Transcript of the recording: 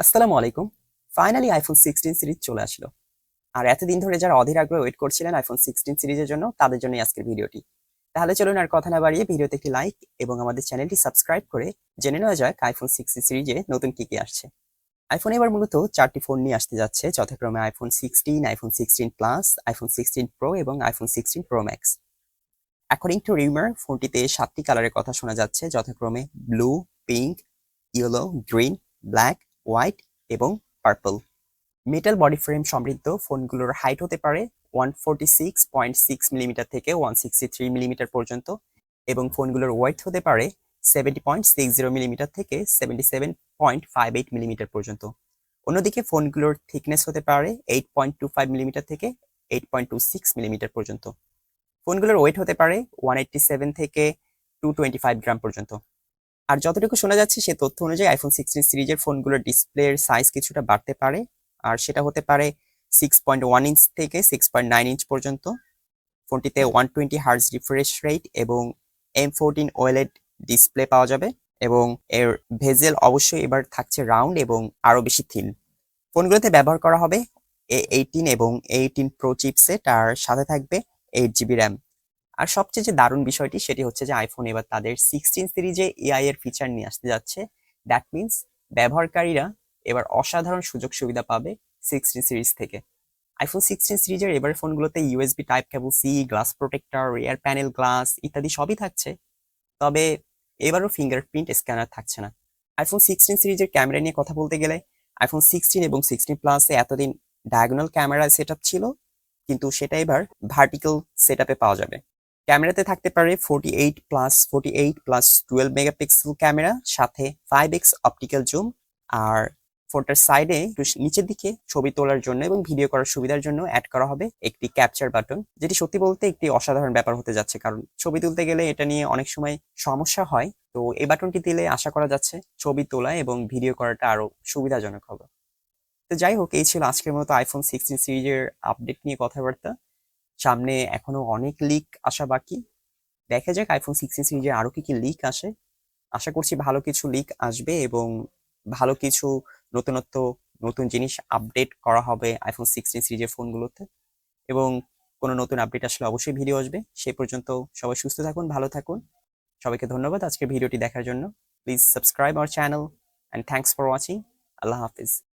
আসসালামু আলাইকুম। Finally iPhone 16 series চলে আসলো। আর এতদিন ধরে যারা অধীর আগ্রহে ওয়েট করছিলেন আইফোন 16 সিরিজের জন্য তাদের জন্যই আজকের ভিডিওটি। তাহলে চলুন আর কথা না বাড়িয়ে ভিডিওতে একটি লাইক এবং আমাদের চ্যানেলটি সাবস্ক্রাইব করে জেনে নেওয়া যাক আইফোন 16 সিরিজে নতুন কি কি আসছে। আইফোন এবার মূলত 4টি ফোন নিয়ে আসতে যাচ্ছে, যথাক্রমে iPhone 16, iPhone 16 plus, iPhone 16 pro এবং iPhone 16 pro max. According to rumour, ফোনটিতে 7টি কালারের কথা শোনা যাচ্ছে, যথাক্রমে blue, pink, yellow, green, black, white এবং পার্পল। মেটাল বডি ফ্রেম সমৃদ্ধ ফোনগুলোর হাইট হতে পারে 146.6 মিলিমিটার থেকে 163 মিলিমিটার পর্যন্ত এবং ফোনগুলোর ওয়েট হতে পারে 70.60 মিলিমিটার থেকে 77.58 মিলিমিটার পর্যন্ত। অন্যদিকে ফোনগুলোর থিকনেস হতে পারে 8.25 মিলিমিটার থেকে 8.26 মিলিমিটার পর্যন্ত। ফোনগুলোর ওয়েট হতে পারে 187 থেকে 225 গ্রাম পর্যন্ত। আর যতটুকু শোনা যাচ্ছে সে তথ্য অনুযায়ী আইফোন 16 সিরিজের ফোনগুলোর ডিসপ্লের সাইজ কিছুটা বাড়তে পারে, আর সেটা হতে পারে 6.1 ইঞ্চ থেকে 6.9 ইঞ্চ পর্যন্ত। ফোনটিতে 120 হার্জ রিফ্রেশ রেট এবং M14 OLED ডিসপ্লে পাওয়া যাবে এবং এর ভেজেল অবশ্যই এবার থাকছে রাউন্ড এবং আরো বেশি থিন। ফোনগুলোতে ব্যবহার করা হবে A18 এবং A18 প্রো চিপসেট, আর সাথে থাকবে 8 GB র্যাম। আর সবচেয়ে যে দারুণ বিষয়টি সেটি হচ্ছে যে আইফোন এবার তাদের 16 সিরিজে এআই এর ফিচার নিয়ে আসতে যাচ্ছে। দ্যাট মিনস ব্যবহারকারীরা এবার অসাধারণ সুযোগ সুবিধা পাবে 16 সিরিজ থেকে। আইফোন 16 সিরিজের এবার ফোনগুলোতে ইউএসবি টাইপ কেবল সি, গ্লাস প্রোটেক্টর, রিয়ার প্যানেল গ্লাস ইত্যাদি সবই থাকছে, তবে এবারও ফিঙ্গারপ্রিন্ট স্ক্যানার থাকছে না। আইফোন 16 সিরিজের ক্যামেরা নিয়ে কথা বলতে গেলে আইফোন 16 এবং 16 প্লাসে এতদিন ডায়াগোনাল ক্যামেরা সেটআপ ছিল, কিন্তু সেটা এবার ভার্টিক্যাল সেটআপে পাওয়া যাবে। ক্যামেরাতে থাকতে পারে 48+12 মেগাপিক্সেল ক্যামেরা, সাথে 5x অপটিক্যাল জুম, আর ফোনটার সাইডে একটু নিচের দিকে ছবি তোলার জন্য এবং ভিডিও করার সুবিধার জন্য অ্যাড করা হবে একটি ক্যাপচার বাটন, যেটি সত্যি বলতে একটি অসাধারণ ব্যাপার হতে যাচ্ছে, কারণ ছবি তুলতে গেলে এটা নিয়ে অনেক সময় সমস্যা হয়। তো এই বাটনটি দিলে আশা করা যাচ্ছে ছবি তোলা এবং ভিডিও করাটা আরো সুবিধাজনক হবে। তো যাই হোক, এই ছিল আজকের মতো আইফোন 16 সিরিজের আপডেট নিয়ে কথাবার্তা। সামনে এখনো অনেক লিক আসা বাকি। দেখা যাক আইফোন 16 সিরিজে আরো কি কি লিক আসে। আশা করছি ভালো কিছু লিক আসবে এবং ভালো কিছু নতুনত্ব, নতুন জিনিস আপডেট করা হবে আইফোন 16 সিরিজের ফোনগুলোতে। এবং কোনো নতুন আপডেট আসলে অবশ্যই ভিডিও আসবে। সেই পর্যন্ত সবাই সুস্থ থাকুন, ভালো থাকুন। সবাইকে ধন্যবাদ আজকের ভিডিওটি দেখার জন্য। Please subscribe our channel and thanks for watching. Allah Hafiz.